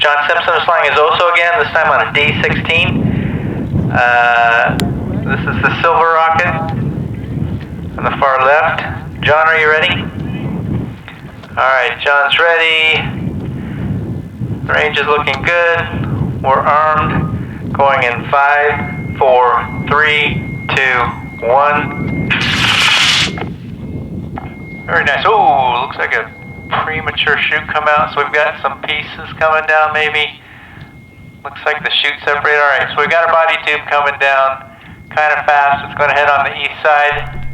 John Simpson is flying his OSO again, this time on a D16. This is the silver rocket on the far left. John, are you ready? Alright, John's ready. The range is looking good. We're armed. Going in 5, 4, 3, 2, 1. Very nice. Oh, looks like a premature chute come out. So we've got some pieces coming down maybe. Looks like the chute separated. Alright, so we've got a body tube coming down kind of fast. It's going to head on the east side.